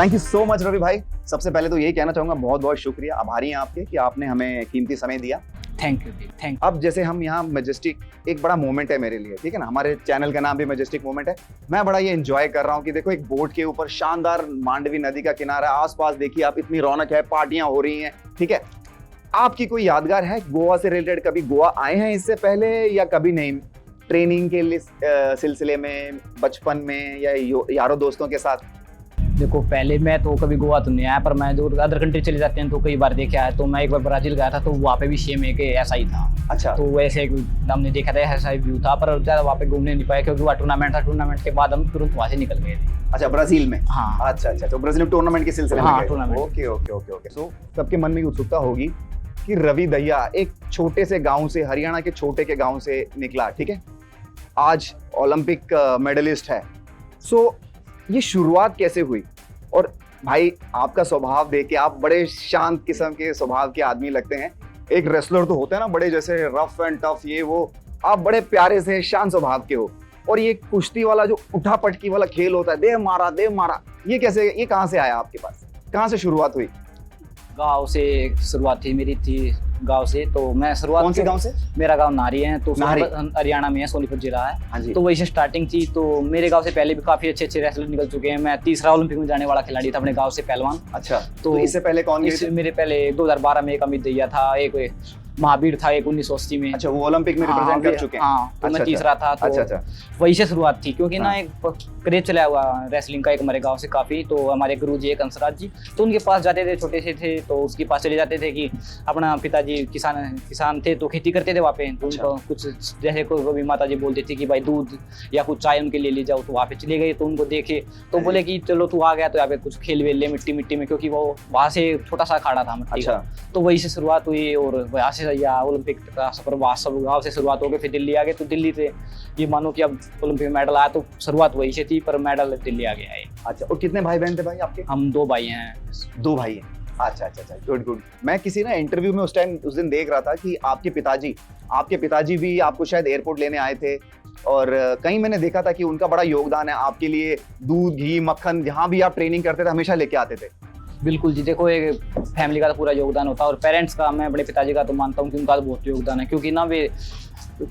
Thank you so much Ravi भाई। सबसे पहले तो यही कहना चाहूंगा, बहुत बहुत शुक्रिया, आभारी हैं आपके कि आपने हमें कीमती समय दिया। थैंक यू थैंक अब जैसे हम यहाँ मैजेस्टिक, एक बड़ा मोमेंट है मेरे लिए, ठीक है ना, हमारे चैनल का नाम भी मैजेस्टिक मोमेंट है। मैं बड़ा ये एंजॉय कर रहा हूँ कि देखो एक बोट के ऊपर शानदार मांडवी नदी का किनारा, आसपास देखिए आप, इतनी रौनक है, पार्टियां हो रही हैं, ठीक है। आपकी कोई यादगार है गोवा से रिलेटेड? कभी गोवा आए हैं इससे पहले या कभी नहीं? ट्रेनिंग के सिलसिले में, बचपन में, या यारों दोस्तों के साथ? देखो पहले मैं तो कभी गोवा तो नहीं आया, पर मैं जो अदर कंट्री चले जाते हैं तो कई बार देखा है। तो मैं एक बार ब्राजील गया था, तो वहाँ पे भी सेम एक ऐसा ही था। अच्छा। तो वैसे हमने देखा था ऐसा ही व्यू था, पर ज़्यादा वहाँ पे घूमने नहीं पाया क्योंकि वहाँ टूर्नामेंट था। टूर्नामेंट के बाद हम तुरंत वहाँ से निकल गए थे। अच्छा, ब्राजील में? हाँ। अच्छा अच्छा, तो ब्राजील में टूर्नामेंट के सिलसिले में? हाँ, tournament. Okay okay okay okay. So सबके मन में उत्सुकता होगी कि रवि दहिया एक छोटे से गांव से, हरियाणा के छोटे के गांव से निकला, ठीक है, आज ओलंपिक मेडलिस्ट है। सो ये शुरुआत कैसे हुई? और भाई आपका स्वभाव देख के, आप बड़े शांत किस्म के स्वभाव के आदमी लगते हैं। एक रेसलर तो होते हैं ना बड़े, जैसे रफ एंड टफ, ये वो, आप बड़े प्यारे से शांत स्वभाव के हो। और ये कुश्ती वाला जो उठा पटकी वाला खेल होता है, देव मारा, ये कैसे, ये कहाँ से आया आपके पास? कहाँ से शुरुआत हुई? गाँव से शुरुआत थी मेरी, थी गांव से। तो मैं शुरुआत, कौन से गांव से? मेरा गांव नारी है, तो नारी हरियाणा में है, सोनीपत जिला है। हाँ जी। तो वही से स्टार्टिंग थी। तो मेरे गांव से पहले भी काफी अच्छे अच्छे रेसलर निकल चुके हैं। मैं तीसरा ओलंपिक में जाने वाला खिलाड़ी था अपने गांव से, पहलवान। अच्छा, तो इससे पहले कौन गए थे? मेरे पहले 2012 में एक अमित दहिया था, एक महावीर था, एक 1980 में। अच्छा, वो ओलंपिक में रिप्रेजेंट कर चुके हैं। हाँ, तो मैं तीसरा था। तो अच्छा, वही से शुरुआत थी, क्योंकि ना एक क्रेज चला हुआ रेसलिंग का एक हमारे गांव से काफी। तो हमारे गुरुजी एक हंसराज जी, तो उनके पास जाते थे, छोटे से थे तो उसके पास चले जाते थे कि अपना पिताजी किसान थे, तो खेती करते थे वहाँ पे। तो उनको कुछ जैसे कोई माता जी बोलती थी कि भाई दूध या कुछ चाय उनके ले जाओ, तो वहाँ पे चले गए। तो उनको देखे तो बोले कि चलो तू आ गया तो यहाँ पे कुछ खेल वेल ले मिट्टी में, क्योंकि वो वहाँ से छोटा सा अखाड़ा था मिट्टी का। तो वही से शुरुआत हुई, और वहाँ से या ओलंपिक का सफर वहाँ सब गाँव से शुरुआत हो गई। फिर दिल्ली आ गए, तो दिल्ली से ये मानो कि अब ओलंपिक में मेडल आया, तो शुरुआत वही से थी, पर मेडल दिल्ली आ गया है। अच्छा, और कितने भाई बहन थे भाई आपके? हम 2 भाई हैं। 2 भाई हैं। अच्छा, गुड। मैं किसी ना इंटरव्यू में उस दिन देख रहा था कि आपके पिताजी भी आपको शायद एयरपोर्ट लेने आए थे, और कहीं मैंने देखा था कि उनका बड़ा योगदान है आपके लिए। दूध, घी, मक्खन, जहाँ भी आप ट्रेनिंग करते थे हमेशा लेके आते थे। बिल्कुल जी, देखो एक फैमिली का तो पूरा योगदान होता है, और पेरेंट्स का, मैं बड़े पिताजी का तो मानता हूँ कि उनका तो बहुत योगदान है। क्योंकि ना वे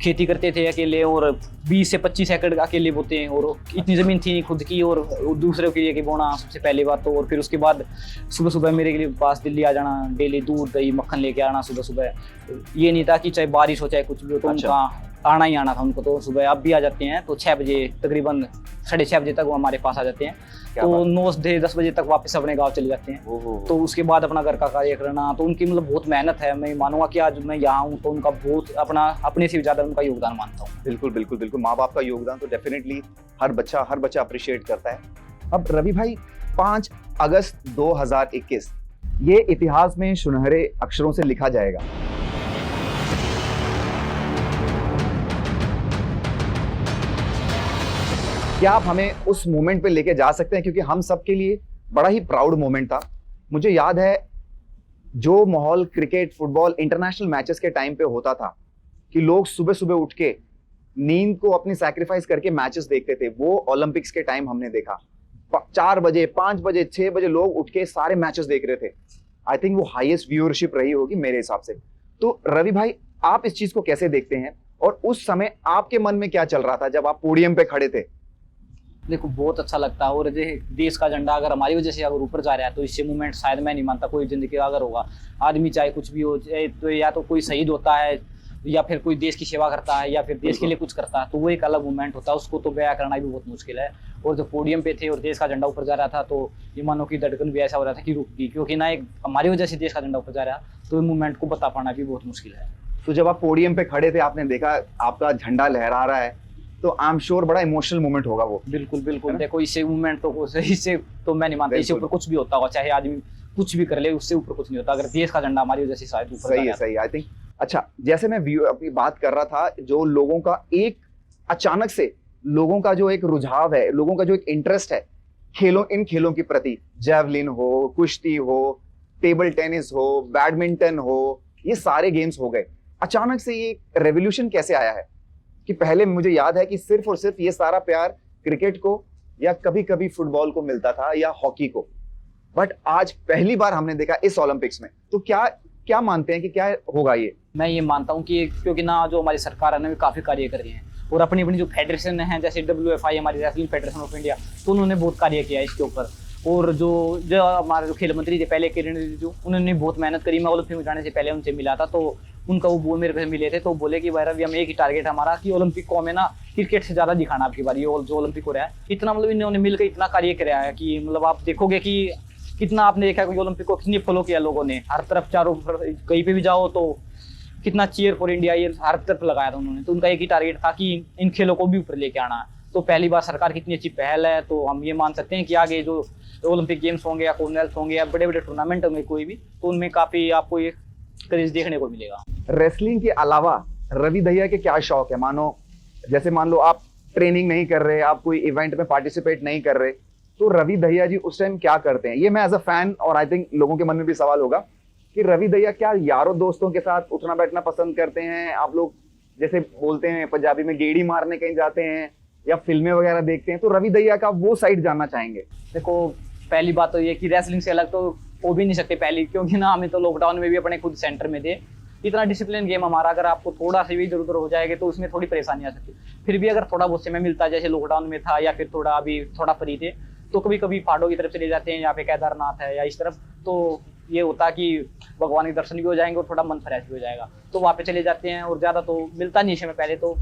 खेती करते थे अकेले, और 20 से 25 एकड़ अकेले बोते हैं, और इतनी ज़मीन थी खुद की और दूसरे के लिए कि बोना, सबसे पहली बात तो। और फिर उसके बाद सुबह मेरे के पास दिल्ली आ जाना, डेली दूध दही मक्खन लेके आना सुबह। ये नहीं था कि चाहे बारिश हो चाहे कुछ भी हो, तो उनका आना ही आना था उनको। तो सुबह आप भी आ जाते हैं, तो 6 बजे तकरीबन 6:30 बजे तक वो हमारे पास आ जाते हैं। तो 9 से 10 बजे तक वापस अपने गांव चले जाते हैं। तो उसके बाद अपना घर का कार्य करना, तो उनकी मतलब बहुत मेहनत है। मैं मानूंगा कि आज मैं यहाँ हूँ तो उनका बहुत, अपने से ज्यादा उनका योगदान मानता हूँ। बिल्कुल। माँ बाप का योगदान तो डेफिनेटली हर बच्चा अप्रिशिएट करता है। अब रवि भाई, 5 अगस्त 2021 ये इतिहास में सुनहरे अक्षरों से लिखा जाएगा। क्या आप हमें उस मोमेंट पे लेके जा सकते हैं? क्योंकि हम सबके लिए बड़ा ही प्राउड मोमेंट था। मुझे याद है जो माहौल क्रिकेट, फुटबॉल, इंटरनेशनल मैचेस के टाइम पे होता था कि लोग सुबह उठ के नींद को अपनी सैक्रिफाइस करके मैचेस देखते थे, वो ओलंपिक्स के टाइम हमने देखा। 4 बजे, 5 बजे, 6 बजे लोग उठ के सारे मैचेस देख रहे थे। आई थिंक वो हाईएस्ट व्यूअरशिप रही होगी मेरे हिसाब से। तो रवि भाई, आप इस चीज को कैसे देखते हैं, और उस समय आपके मन में क्या चल रहा था जब आप पोडियम पे खड़े थे? देखो बहुत अच्छा लगता है, और देश का झंडा अगर हमारी वजह से अगर ऊपर जा रहा है, तो इससे मूवमेंट शायद मैं नहीं मानता कोई जिंदगी का अगर होगा। आदमी चाहे कुछ भी हो, तो या तो कोई शहीद होता है, या फिर कोई देश की सेवा करता है, या फिर देश के लिए कुछ करता है, तो वो एक अलग मूवमेंट होता है। उसको तो बयां करना भी बहुत मुश्किल है। और जो पोडियम पे थे और देश का झंडा ऊपर जा रहा था, तो ये मानो कि धड़कन भी ऐसा हो रहा था कि रुक गई, क्योंकि ना एक हमारी वजह से देश का झंडा ऊपर जा रहा है, तो मूवमेंट को बता पाना भी बहुत मुश्किल है। तो जब आप पोडियम पे खड़े थे, आपने देखा आपका झंडा लहरा रहा है, तो आई एम श्योर बड़ा इमोशनल मोमेंट होगा वो। बिल्कुल। देखो इससे मूवमेंट तो इससे तो मैं नहीं मानता, इससे ऊपर कुछ भी होता होगा, चाहे आदमी कुछ भी कर ले, उससे ऊपर कुछ नहीं होता अगर देश का झंडा हमारी वजह से शायद ऊपर। सही है आई थिंक। अच्छा, जैसे मैं अपनी बात कर रहा था, जो लोगों का एक अचानक से लोगों का जो एक रुझाव है, लोगों का जो एक इंटरेस्ट है इन खेलों के प्रति, जेवलिन हो, कुश्ती हो, टेबल टेनिस हो, बैडमिंटन हो, ये सारे गेम्स हो गए। अचानक से ये रेवोल्यूशन कैसे आया है कि पहले मुझे याद है कि सिर्फ और सिर्फ ये सारा प्यार क्रिकेट को या कभी कभी फुटबॉल को मिलता था या हॉकी को, बट आज पहली बार हमने देखा इस ओलंपिक्स में, तो क्या क्या मानते हैं कि क्या होगा ये? मैं ये मानता हूँ कि क्योंकि ना जो हमारी सरकार है ना, वे काफ़ी कार्य कर रही है, और अपनी अपनी जो फेडरेशन है जैसे WFI हमारी रेसलिंग फेडरेशन ऑफ इंडिया, तो उन्होंने बहुत कार्य किया है इसके ऊपर। और जो जो हमारे जो खेल मंत्री थे पहले, किरण रिजिजू, उन्होंने बहुत मेहनत करी। मैं ओलंपिक में जाने से पहले उनसे मिला था, तो उनका वो मेरे से मिले थे, तो बोले कि भाई रवि, हम एक ही टारगेट हमारा कि ओलंपिक को हमें ना क्रिकेट से ज़्यादा दिखाना आपकी बारी, और जो ओलंपिक हो रहा है इतना, मतलब इन्होंने मिलकर इतना कार्य कराया है कि मतलब आप देखोगे कि कितना, आपने देखा कि ओलंपिक को कितनी फॉलो किया लोगों ने, हर तरफ चारों कहीं पे भी जाओ तो कितना चीयर फॉर इंडिया ये हर तरफ लगाया था उन्होंने। तो उनका एक ही टारगेट था कि इन खेलों को भी ऊपर लेके आना है। तो पहली बार सरकार की इतनी अच्छी पहल है, तो हम ये मान सकते हैं कि आगे जो ओलंपिक गेम्स होंगे या कॉमनवेल्थ होंगे या बड़े बड़े टूर्नामेंट होंगे कोई भी, तो उनमें काफ़ी आपको ये क्रेज देखने को मिलेगा। रेसलिंग के अलावा रवि दहिया के क्या शौक है? जैसे मान लो आप ट्रेनिंग नहीं कर रहे, आप कोई इवेंट में पार्टिसिपेट नहीं कर रहे, तो रवि दहिया जी उस टाइम क्या करते हैं? ये मैं एज अ फैन, और आई थिंक लोगों के मन में भी सवाल होगा कि रवि दहिया क्या यारों दोस्तों के साथ उठना बैठना पसंद करते हैं? आप लोग जैसे बोलते हैं पंजाबी में, गेड़ी मारने कहीं जाते हैं या फिल्में वगैरह देखते हैं, तो रवि दहिया का वो साइड जानना चाहेंगे। देखो, पहली बात तो ये कि रेसलिंग से अलग तो हो भी नहीं सकते पहली, क्योंकि ना हमें तो लॉकडाउन में भी अपने खुद सेंटर में थे। इतना डिसिप्लिन गेम हमारा, अगर आपको थोड़ा सा भी इधर उधर हो जाएगा तो उसमें थोड़ी परेशानी आ सकती है। फिर भी अगर थोड़ा बहुत समय मिलता है, जैसे लॉकडाउन में था या फिर थोड़ा अभी थोड़ा फ्री थे, तो कभी कभी पहाड़ों की तरफ चले जाते हैं, यहाँ पे केदारनाथ है या इस तरफ, तो ये होता कि भगवान के दर्शन भी हो जाएंगे और थोड़ा मन फ्रेश भी हो जाएगा, तो वहाँ पे चले जाते हैं। और ज़्यादा तो मिलता नहीं समय पहले, तो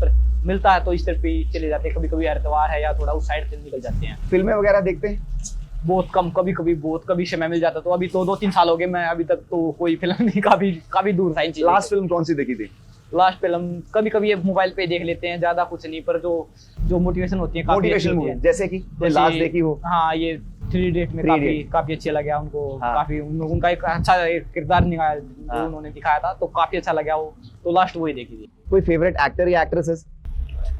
मिलता है तो इस तरफ भी चले जाते हैं। कभी कभी हरिद्वार है या थोड़ा उस साइड से निकल जाते हैं। फिल्में वगैरह देखते हैं? बहुत कम, कभी कभी बहुत कभी समय मिल जाता। तो अभी तो 2-3 साल हो गए, मैं अभी तक तो कोई फिल्म नहीं, काफी दूर था इन चीज़ों से। लास्ट फिल्म कौन सी देखी थी? लास्ट फिल्म कभी कभी ये मोबाइल पे देख लेते हैं, ज्यादा कुछ नहीं, पर जो मोटिवेशन होती है, मोटिवेशनल मूवी जैसे कि लास्ट देखी हो? हाँ, ये 3 इडियट में काफी अच्छे लगा उनको। हाँ। काफी उनका एक अच्छा किरदार निभाया जो उन्होंने दिखाया था, तो काफी अच्छा लगा वो, तो लास्ट वही देखी थी। कोई फेवरेट एक्टर या एक्ट्रेसेस?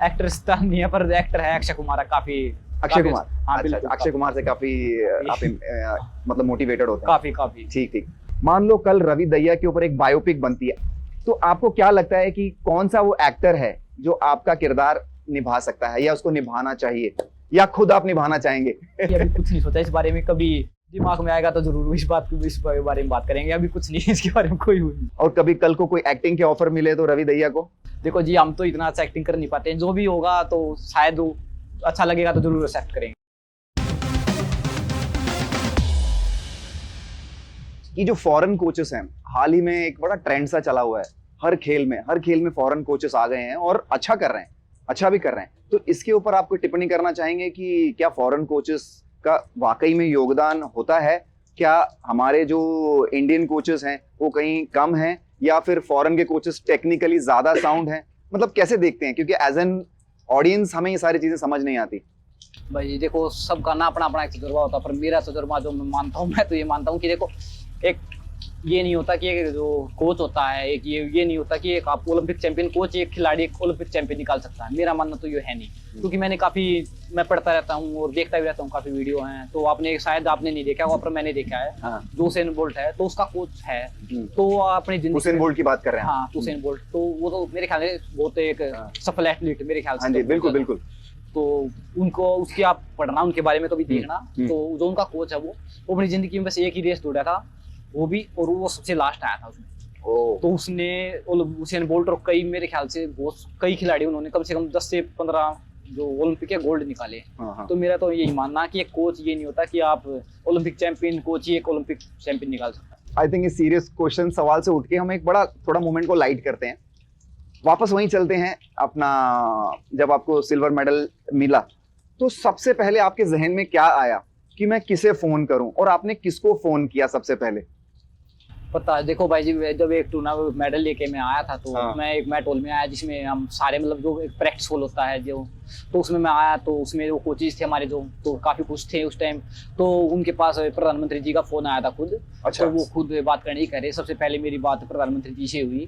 एक्ट्रेस तो नहीं है, पर एक्टर है अक्षय कुमार, काफी अक्षय कुमार। हाँ, अच्छा, बिल्कुल, अक्षय कुमार से काफी आप मतलब मोटिवेटेड होते हैं? काफी। ठीक। मान लो कल रवि दहिया के ऊपर एक बायोपिक बनती है, तो आपको क्या लगता है कि कौन सा वो एक्टर है जो आपका किरदार निभा सकता है, या उसको निभाना चाहिए, या खुद आप निभाना चाहेंगे? अभी कुछ नहीं सोचा इस बारे में, कभी दिमाग में आएगा तो जरूर इस बारे में बात करेंगे। अभी कुछ नहीं इसके बारे में कोई नहीं। और कभी कल को कोई एक्टिंग के ऑफर मिले तो रवि दहिया को? देखो जी, हम तो इतना अच्छा एक्टिंग कर नहीं पाते हैं, जो भी होगा तो शायद वो अच्छा लगेगा तो जरूर एक्सेप्ट करेंगे। ये जो फॉरेन कोचेस हैं, हाल ही में एक बड़ा ट्रेंड सा चला हुआ है, हर खेल में फॉरेन कोचेस आ गए हैं और अच्छा कर रहे हैं, अच्छा भी कर रहे हैं। तो इसके ऊपर आप कोई टिप्पणी करना चाहेंगे कि क्या फॉरेन कोचेस का वाकई में योगदान होता है? क्या हमारे जो इंडियन कोचेस हैं वो कहीं कम हैं, या फिर फॉरेन के कोचेस टेक्निकली ज्यादा साउंड हैं? मतलब कैसे देखते हैं, क्योंकि एज एन ऑडियंस हमें ये सारी चीजें समझ नहीं आती। भाई देखो, सबका ना अपना अपना एक तजुर्बा होता है, पर मेरा तजुर्बा जो मैं मानता हूँ, मैं तो ये मानता हूँ कि देखो, एक ये नहीं होता कि एक जो कोच होता है, एक ये नहीं होता कि एक आप ओलंपिक चैंपियन कोच, एक खिलाड़ी एक ओलंपिक चैंपियन निकाल सकता है। मेरा मानना तो ये है नहीं, क्योंकि मैं पढ़ता रहता हूँ और देखता भी रहता हूँ, काफी वीडियो हैं, तो शायद आपने नहीं देखा होगा, पर मैंने देखा है। हाँ। जो उसेन बोल्ट है, तो उसका कोच है, तो अपनी जिंदगी उसेन बोल्ट की बात कर रहे हैं? हाँ, उसेन बोल्ट, तो वो तो मेरे ख्याल से बहुत एक सफल एथलीट मेरे ख्याल से। बिल्कुल। तो उनको उसकी आप पढ़ना, उनके बारे में कभी देखना। तो जो उनका कोच है वो अपनी जिंदगी में बस एक ही रेस दौड़ा था, वो भी, और वो सबसे लास्ट आया था उसमें। तो उसने उसेन बोल्ट और कई, मेरे ख्याल से कई खिलाड़ी, उन्होंने कम से कम 10 से 15 जो ओलंपिक के गोल्ड निकाले। तो मेरा तो यही मानना है कि एक कोच ये नहीं होता कि आप ओलंपिक चैंपियन कोच ही एक ओलंपिक चैंपियन निकाल सकता है। आई थिंक इस सीरियस क्वेश्चन सवाल से उठ के हम एक बड़ा थोड़ा मोमेंट को लाइट करते हैं, वापस वहीं चलते हैं अपना। जब आपको सिल्वर मेडल मिला, तो सबसे पहले आपके जहन में क्या आया कि मैं किसे फोन करूं, और आपने किसको फोन किया सबसे पहले? पता है, देखो भाई जी, जब एक टूर्नामेंट मेडल लेके मैं आया था, तो मैं एक मैट हॉल में आया, जिसमें हम सारे, मतलब जो एक प्रैक्टिस हॉल होता है जो, तो उसमें मैं आया, तो उसमें वो कोचेज थे हमारे जो, तो काफी खुश थे उस टाइम। तो उनके पास प्रधानमंत्री जी का फोन आया था खुद। अच्छा। तो वो खुद बात करने ही करे, सबसे पहले मेरी बात प्रधानमंत्री जी से हुई,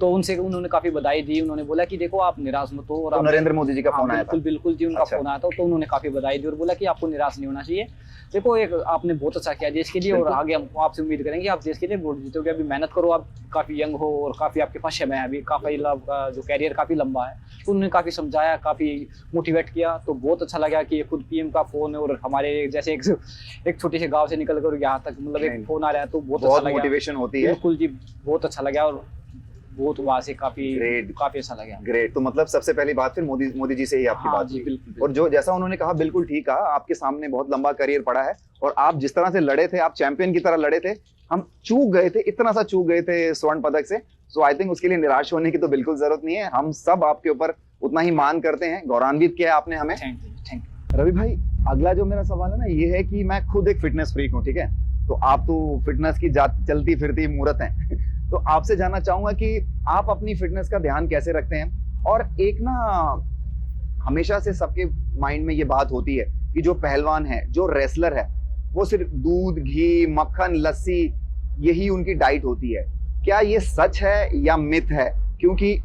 तो उन्होंने काफी बधाई दी। उन्होंने बोला कि देखो, आप निराश मत हो। और नरेंद्र मोदी जी का फोन आया था? बिल्कुल जी, उनका फोन आया था, तो उन्होंने काफी बधाई दी और बोला कि आपको निराश नहीं होना चाहिए। देखो, एक आपने बहुत अच्छा किया देश के लिए, और आगे हम आपसे उम्मीद करेंगे आप देश के लिए गोल्ड जीतोगे। अभी मेहनत करो, आप काफी यंग हो और काफी आपके पास समय है, अभी काफी जो कैरियर काफी लंबा है। तो उन्होंने काफी समझाया, काफी मोटिवेट किया, तो बहुत अच्छा लगा कि ये खुद पीएम का फोन है और हमारे जैसे एक छोटे से गांव से निकल कर यहाँ तक मतलब एक फोन आ रहा है, तो बहुत अच्छा लगा, मोटिवेशन होती है। बिल्कुल जी, बहुत अच्छा लगा और बहुत वहाँ से काफी अच्छा लगा। ग्रेट। तो मतलब सबसे पहली बात फिर मोदी जी से ही आपकी बात जी, हुई। बिल्कुल। और जो जैसा उन्होंने कहा बिल्कुल ठीक कहा, आपके सामने बहुत लंबा करियर पड़ा है और आप जिस तरह से लड़े थे, आप चैंपियन की तरह लड़े थे। हम चूक गए थे, इतना सा चूक गए थे स्वर्ण पदक से। सो आई थिंक उसके लिए निराश होने की तो बिल्कुल जरूरत नहीं है। हम सब आपके ऊपर उतना ही मान करते हैं, गौरवान्वित किया है आपने हमें। Thank you. रवि भाई, अगला जो मेरा सवाल है ना, ये है कि मैं खुद एक फिटनेस फ्रीक हूँ, ठीक है, तो आप तो फिटनेस की चलती फिरती मूर्त हैं। तो आपसे जानना चाहूंगा कि आप अपनी फिटनेस का ध्यान कैसे रखते हैं। और एक ना हमेशा से सबके माइंड में ये बात होती है कि जो पहलवान है, जो रेसलर है, वो सिर्फ दूध, घी, मक्खन, लस्सी यही उनकी डाइट होती है। क्या ये सच है या मिथ है? क्योंकि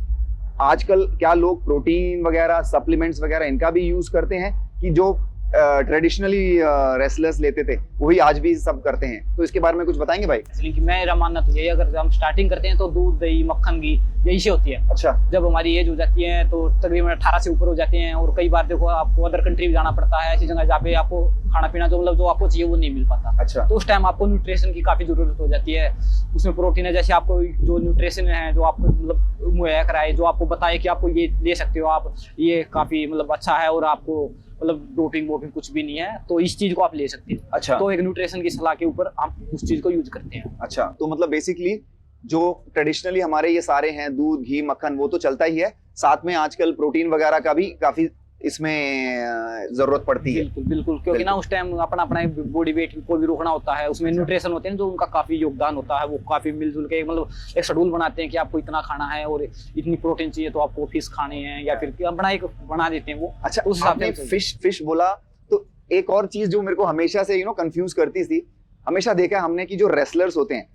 आजकल क्या लोग प्रोटीन वगैरह, सप्लीमेंट्स वगैरह इनका भी यूज करते हैं कि जो ट्रेडिशनली रेसलर्स लेते थे वही आज भी सब करते हैं? तो इसके बारे में कुछ बताएंगे भाई? इसलिए कि मेरा मानना तो यही, अगर हम स्टार्टिंग करते हैं तो दूध, दही, मक्खन, घी यही से होती है। अच्छा। जब हमारी एज हो जाती है तो तकरीबन 18 से ऊपर हो जाते हैं, और कई बार देखो आपको अदर कंट्री भी जाना पड़ता है, ऐसी जगह जहाँ पे आपको खाना पीना जो मतलब जो आपको चाहिए वो नहीं मिल पाता। अच्छा। तो उस टाइम आपको न्यूट्रिशन की काफी जरूरत हो जाती है। उसमें प्रोटीन है, जैसे आपको जो न्यूट्रिशन है जो आपको मतलब मुहैया कराए, जो आपको बताए कि आपको ये ले सकते हो आप, ये काफी मतलब अच्छा है और आपको मतलब डोपिंग वोपिंग कुछ भी नहीं है, तो इस चीज को आप ले सकते हो। अच्छा। तो एक न्यूट्रिशन की सलाह के ऊपर हम उस चीज को यूज करते हैं। अच्छा, तो मतलब बेसिकली जो ट्रेडिशनली हमारे ये सारे हैं, दूध, घी, मक्खन, वो तो चलता ही है, साथ में आजकल प्रोटीन वगैरह का भी काफी इसमें जरूरत पड़ती है। बिल्कुल बिल्कुल, क्योंकि ना उस टाइम अपना अपना बॉडी वेट को भी रोकना होता है, उसमें न्यूट्रिशन होते हैं जो उनका काफी योगदान होता है, वो काफी मिलजुल के मतलब एक शेड्यूल बनाते हैं कि आपको इतना खाना है और इतनी प्रोटीन चाहिए तो आपको फिश खाने हैं, या फिर अपना एक बना देते हैं वो। अच्छा, उस हिसाब आपने से फिश बोला तो एक और चीज जो मेरे को हमेशा से कंफ्यूज करती थी, हमेशा देखा है हमने कि जो रेसलर्स होते हैं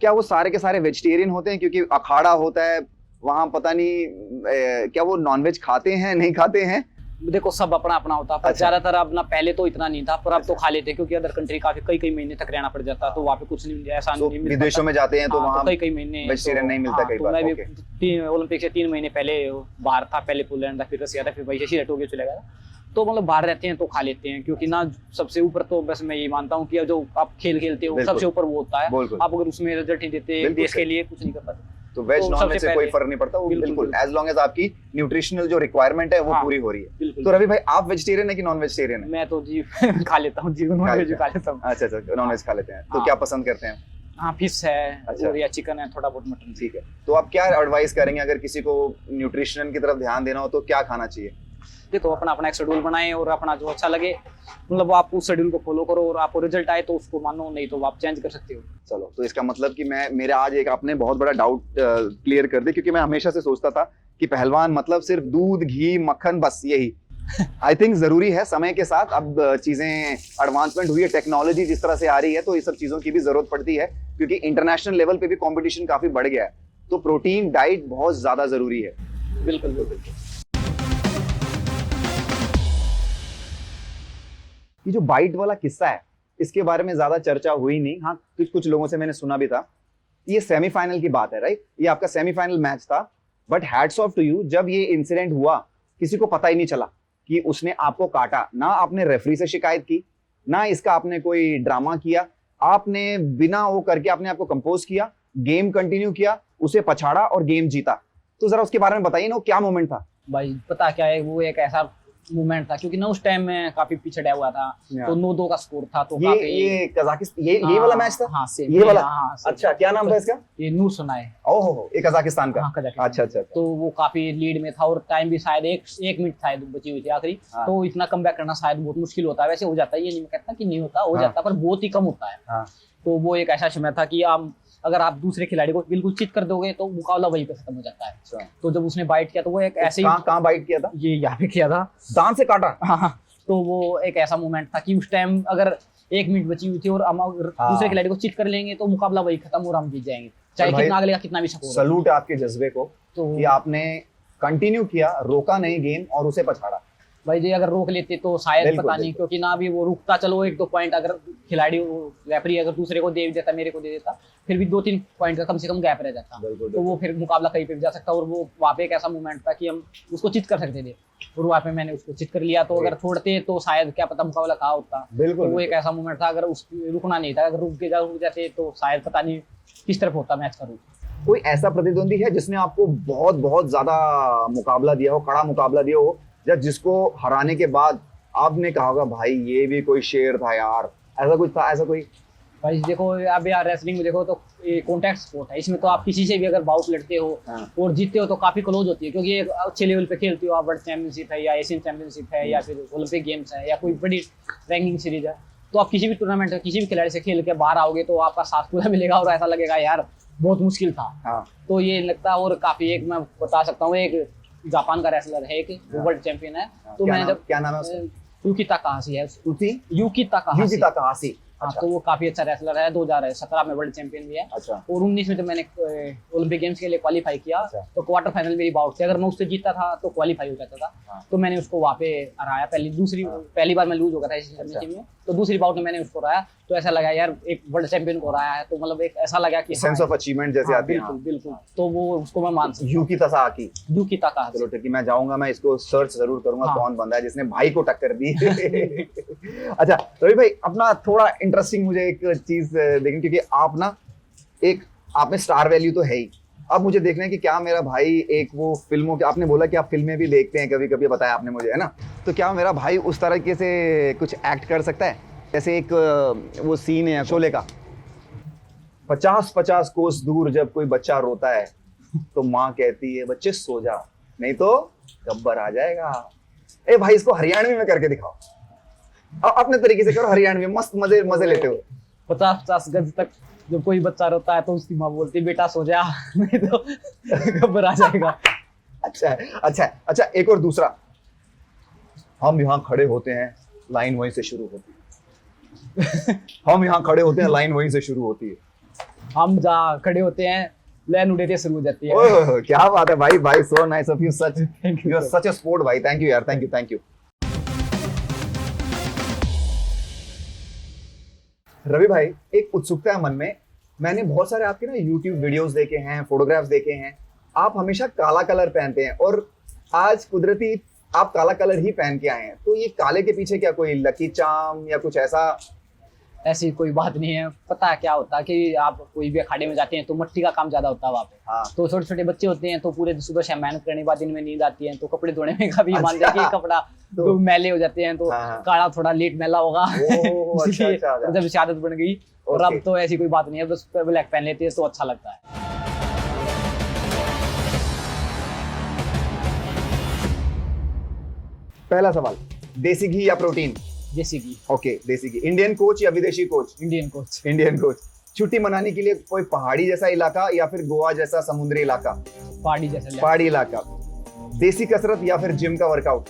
क्या वो सारे के सारे वेजिटेरियन होते हैं? क्योंकि अखाड़ा होता है वहां, पता नहीं क्या वो नॉनवेज खाते हैं नहीं खाते हैं? देखो सब अपना अपना होता है, पर अच्छा। ज्यादातर अब ना, पहले तो इतना नहीं था, पर अब तो खा लेते हैं, क्योंकि अदर कंट्री काफी कई महीने तक रहना पड़ जाता है, तो वहाँ पे कुछ नहीं, ऐसा तो नहीं मिल विदेशों में जाते हैं तो हाँ, वहाँ तो कई महीने वेजिटेरियन नहीं मिलता कई तो बार। मैं भी ओके। ओलंपिक से 3 महीने पहले बाहर था, पहले पोलैंड था, फिर रसिया था, फिर वही ऐसे टोक्यो चले गया। तो मतलब बाहर रहते हैं तो खा लेते हैं, क्योंकि ना सबसे ऊपर तो बस मैं ये मानता हूँ कि जो आप खेल खेलते हो सबसे ऊपर वो होता है। बिल्कुल। आप अगर उसमें रिजल्ट नहीं देते, देश के लिए कुछ नहीं कर पाते, तो वेज तो नॉन वेज सबसे से कोई पहले- फर्क नहीं पड़ता, वो बिल्कुल, बिल्कुल एज लॉन्ग एज आपकी न्यूट्रिशनल जो रिक्वायरमेंट है वो हाँ, पूरी हो रही है। बिल्कुल। तो रवि भाई, आप वेजिटेरियन है कि नॉन वेजिटेरियन है? मैं तो जी खा लेता हूँ जी, नॉन वेज खा लेता हूँ। अच्छा अच्छा, नॉन वेज खा लेते हैं। तो हाँ। क्या पसंद करते हैं? हाँ, फिश है अच्छा। और या चिकन है, थोड़ा बहुत मटन। ठीक है, तो आप क्या एडवाइस करेंगे अगर किसी को न्यूट्रिशन की तरफ ध्यान देना हो तो क्या खाना चाहिए? देखो अपना अपना एक शेड्यूल बनाए और अपना जो अच्छा लगे मतलब आप उस शेड्यूल को फॉलो करो, और आपको रिजल्ट आए तो उसको मानो, नहीं तो आप चेंज कर सकते हो। चलो, तो इसका मतलब कि मेरा आज एक आपने बहुत बड़ा डाउट क्लियर कर दिया, क्योंकि मैं हमेशा से सोचता था कि पहलवान मतलब सिर्फ दूध, घी, मक्खन, बस यही। आई थिंक जरूरी है, समय के साथ अब चीजें एडवांसमेंट हुई है, टेक्नोलॉजी जिस तरह से आ रही है, तो ये सब चीजों की भी जरूरत पड़ती है, क्योंकि इंटरनेशनल लेवल पे भी कंपटीशन काफी बढ़ गया है, तो प्रोटीन डाइट बहुत ज्यादा जरूरी है। बिल्कुल बिल्कुल। ये जो बाइट वाला किस्सा है, इसके बारे में ज्यादा चर्चा हुई नहीं। हाँ, कुछ लोगों से मैंने सुना भी था। ये सेमीफाइनल की बात है, राइट? ये आपका सेमीफाइनल मैच था, but hats off to you, जब ये इंसिडेंट हुआ किसी को पता ही नहीं चला कि उसने आपको काटा। ना आपने रेफरी से शिकायत की, ना इसका आपने कोई ड्रामा किया, आपने बिना वो करके आपने आपको कंपोज किया, गेम कंटिन्यू किया, उसे पछाड़ा और गेम जीता। तो जरा उसके बारे में बताइए ना, क्या मोमेंट था? भाई पता क्या है, वो एक ऐसा मूवमेंट था, क्योंकि ना उस टाइम में काफी पिछड़ा हुआ था, तो 9-2 का स्कोर था, तो ये कजाकिस्तान, ये वाला मैच था? हाँ, ये वाला? हाँ, अच्छा, क्या नाम था इसका? ये नूर सुनाए। ओहो, ये कजाकिस्तान का? हाँ, कजाकिस्तान। अच्छा अच्छा। तो वो काफी लीड में था और टाइम भी शायद एक मिनट शायद बची हुई थी आखिरी। हाँ। तो इतना कम बैक करना शायद बहुत मुश्किल होता है, वैसे हो जाता है, ये नहीं मैं कहता कि नहीं होता, हो जाता है, पर बहुत ही कम होता है। हाँ। तो वो एक ऐसा समय था कि अगर आप दूसरे खिलाड़ी को बिल्कुल चिट कर दोगे तो मुकाबला वहीं पे खत्म हो जाता है। अच्छा। तो जब उसने बाइट किया तो वो एक ऐसे ही कहाँ बाइट किया था? ये यहाँ पे किया था, दांत से काटा? हाँ। तो वो एक ऐसा मोमेंट था कि उस टाइम अगर 1 मिनट बची हुई थी और हम अगर दूसरे खिलाड़ी को चिट कर लेंगे तो मुकाबला वही खत्म और हम जीत जाएंगे, चाहे कितना अगले का कितना भी स्कोर। सलूट है आपके जज्बे को तो कि आपने कंटिन्यू किया, रोका नहीं गेम और उसे पछाड़ा। भाई जी अगर रोक लेते तो शायद बिल्कुल, पता नहीं, बिल्कुल। क्योंकि ना अभी वो रुकता, चलो 1-2 पॉइंट अगर खिलाड़ी रेफरी अगर दूसरे को दे भी देता, मेरे को दे देता, फिर भी 2-3 पॉइंट का कम से कम गैप रह जाता। बिल्कुल, तो वो फिर मुकाबला कहीं पे भी जा सकता। और वो वहाँ पे एक ऐसा मोमेंट था कि हम उसको चिट कर सकते थे, और वहाँ पे मैंने उसको चिट कर लिया। तो अगर छोड़ते तो शायद क्या पता मुकाबला कहाँ होता। बिल्कुल, तो वो एक बिल्कुल। ऐसा मोमेंट था, अगर उस रुकना नहीं था, अगर रुक जाते तो शायद पता नहीं किस तरफ होता मैच का रुख। कोई ऐसा प्रतिद्वंदी है जिसने आपको बहुत बहुत ज्यादा मुकाबला दिया हो, कड़ा मुकाबला दिया हो, या जिसको हराने के बाद आपने कहा होगा भाई ये भी कोई शेर था यार, ऐसा कुछ था, ऐसा कोई? भाई देखो अब यार रेसलिंग में देखो तो ये कॉन्टैक्ट स्पोर्ट है, इसमें तो आप किसी से भी अगर बाउट लड़ते हो हाँ। और जीतते हो तो काफी क्लोज होती है, क्योंकि एक अच्छे लेवल पे खेलते हो आप, वर्ल्ड चैंपियनशिप है या एशियन चैंपियनशिप है या फिर ओलंपिक गेम्स है या कोई बड़ी रैंकिंग सीरीज है, तो आप किसी भी टूर्नामेंट में किसी भी खिलाड़ी से खेल के बाहर आओगे तो आपका साथ पूरा मिलेगा और ऐसा लगेगा यार बहुत मुश्किल था। हाँ। तो ये लगता है। और काफी एक मैं बता सकता हूँ, एक जापान का रेसलर है, एक हाँ। वर्ल्ड चैंपियन है। तो क्या मैंने नाम- जब क्या नाम है उसका? यूकिता तकाहाशी है, तुसी यूकिता तकाहाशी। युकिता तकाहाशी। हाँ, अच्छा। तो वो काफी अच्छा रेसलर है, 2017 में वर्ल्ड चैंपियन भी है। अच्छा। और 19 में जब मैंने ओलंपिक गेम्स के लिए क्वालीफाई किया अच्छा। तो क्वार्टर फाइनल मेरी बाउट थी, अगर मैं उससे जीतता था तो क्वालीफाई हो जाता था। हाँ। तो मैंने उसको वहाँ पे हराया। पहली बार मैं लूज हो गया था इस अच्छा। चैंपियनशिप में, तो दूसरी बाउट में मैंने उसको हराया। तो ऐसा लगा यार एक वर्ल्ड चैंपियन को हराया है, तो मतलब एक ऐसा लगा कि सेंस ऑफ अचीवमेंट जैसे हाँ, आती है। बिल्कुल बिल्कुल। तो वो उसको मैं मान सकता युकिता तकाहाशी। हूँ, यूकिता तकाहाशी। चलो ठीक है, मैं जाऊंगा, मैं इसको सर्च जरूर करूंगा हाँ। कौन बंदा है जिसने भाई को टक्कर दी। अच्छा रवि भाई, अपना थोड़ा इंटरेस्टिंग मुझे एक चीज देखनी, क्योंकि आप ना एक आप में स्टार वैल्यू तो है ही, अब मुझे देखना है कि क्या मेरा भाई एक वो फिल्मों के, आपने बोला कि आप फिल्में भी देखते हैं कभी कभी, बताया आपने मुझे, है ना, तो क्या मेरा भाई उस तरीके से कुछ एक्ट कर सकता है? जैसे एक वो सीन है शोले का, 50-50 कोस दूर जब कोई बच्चा रोता है तो माँ कहती है बच्चे सो जा, नहीं तो गब्बर आ जाएगा। ए भाई इसको हरियाणवी में करके दिखाओ, अपने तरीके से करो, हरियाणवी में मस्त मजे मजे लेते हो। 50-50 गज तक जब कोई बच्चा रोता है तो उसकी माँ बोलती है बेटा सो जा, नहीं तो गब्बर आ जाएगा। अच्छा है, अच्छा है, अच्छा एक और दूसरा, हम यहाँ खड़े होते हैं लाइन वहीं से शुरू होती है। हम यहाँ खड़े होते हैं लाइन वहीं से शुरू होती है। हम जहाँ खड़े होते हैं लाइन उड़े शुरू हो जाती है। ओह क्या बात है भाई, भाई so nice of you, such Thank you, you are sir. Such a sport भाई, थैंक यू यार, thank you, thank you. Ravi भाई, एक उत्सुकता है मन में, मैंने बहुत सारे आपके ना YouTube वीडियोस देखे हैं, फोटोग्राफ्स देखे हैं, आप हमेशा काला कलर पहनते हैं और आज कुदरती आप काला कलर ही पहन के आए हैं, तो ये काले के पीछे क्या कोई लकी चार्म या कुछ ऐसा? ऐसी कोई बात नहीं है। पता है क्या होता है कि आप कोई भी अखाड़े में जाते हैं तो मट्टी का काम ज्यादा होता है वहाँ पे। हाँ। तो छोटे छोटे बच्चे होते हैं तो पूरे सुबह शाम मेहनत करने के बाद दिन में नींद आती है, तो कपड़े धोने में कभी मान अच्छा। जाए कि कपड़ा तो मैले हो जाते हैं, तो हाँ। काला थोड़ा लेट मैला होगा। ओह, अच्छा, इसलिए अच्छा, अच्छा। जब से आदत बन गई, और ओके। अब तो ऐसी कोई बात नहीं है, बस ब्लैक पहन लेते हैं तो अच्छा लगता है। पहला सवाल, देसी घी या प्रोटीन? जैसे कि ओके, देसी घी। इंडियन कोच या विदेशी coach? Indian coach. Indian coach. छुट्टी मनाने के लिए कोई पहाड़ी जैसा इलाका या फिर गोवा जैसा समुद्री इलाका? पहाड़ी जैसा पहाड़ी इलाका। देसी कसरत या फिर जिम का वर्कआउट?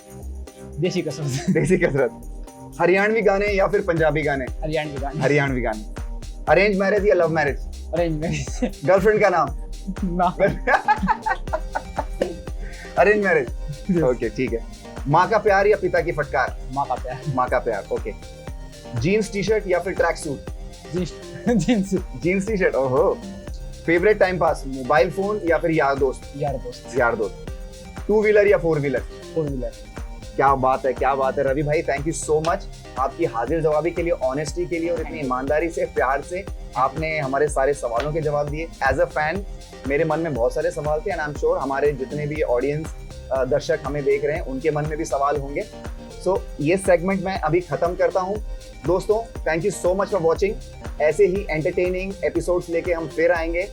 देसी कसम। देसी कसरत। हरियाणवी गाने या फिर पंजाबी गाने? हरियाणवी गाने। हरियाणवी गाने। अरेंज मैरिज या love marriage? Arrange marriage. Girlfriend का नाम? ना। Arrange marriage. ओके ठीक है। माँ का प्यार या पिता की फटकार? माँ का प्यार। माँ का प्यार। ओके। जीन्स टी शर्ट या फिर track suit? Jeans. Jeans T shirt. ओहो। Favourite time pass, mobile phone या फिर यार दोस्त? यार दोस्त। यार दोस्त। टू व्हीलर या फोर व्हीलर? Four wheeler. क्या बात है, क्या बात है रवि भाई, थैंक यू सो मच आपकी हाजिर जवाबी के लिए, ऑनेस्टी के लिए, और इतनी ईमानदारी से, प्यार से आपने हमारे सारे सवालों के जवाब दिए। एज अ फैन मेरे मन में बहुत सारे सवाल थे, एंड आई एम श्योर हमारे जितने भी ऑडियंस दर्शक हमें देख रहे हैं उनके मन में भी सवाल होंगे। सो ये सेगमेंट मैं अभी खत्म करता हूँ। दोस्तों thank you so much for watching. ऐसे ही एंटरटेनिंग एपिसोड्स लेके हम फिर आएंगे।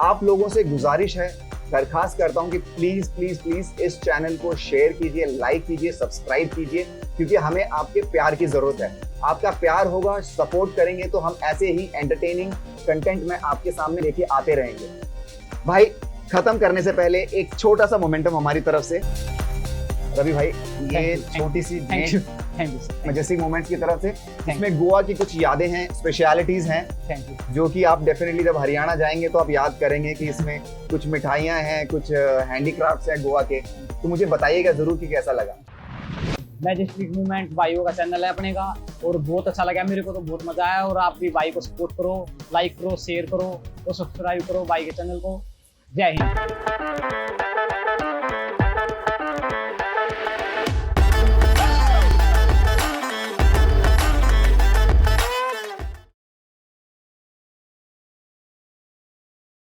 आप लोगों से गुजारिश है, दरखास्त करता हूं कि प्लीज प्लीज प्लीज इस चैनल को शेयर कीजिए, लाइक कीजिए, सब्सक्राइब कीजिए, क्योंकि हमें आपके प्यार की जरूरत है। आपका प्यार होगा, सपोर्ट करेंगे तो हम ऐसे ही एंटरटेनिंग कंटेंट में आपके सामने लेके आते रहेंगे। भाई खत्म करने से पहले एक छोटा सा मोमेंटम हमारी तरफ से, रवि भाई ये छोटी सी thank you. Thank you. Majestic moments की तरफ से, इसमें गोवा की कुछ यादें हैं, स्पेशलिटीज हैं, थैंक यू। जो कि आप डेफिनेटली जब हरियाणा जाएंगे तो आप याद करेंगे कि इसमें कुछ मिठाइयाँ हैं, कुछ हैंडीक्राफ्ट्स हैं गोवा के, तो मुझे बताइएगा जरूर कि कैसा लगा। मैजेस्टिक मूवमेंट भाइयों का चैनल है अपने का, और बहुत अच्छा लगा मेरे को, तो बहुत मजा आया। और आप भी भाई को सपोर्ट करो, लाइक करो, शेयर करो और सब्सक्राइब करो भाई के चैनल को। जय हिंद।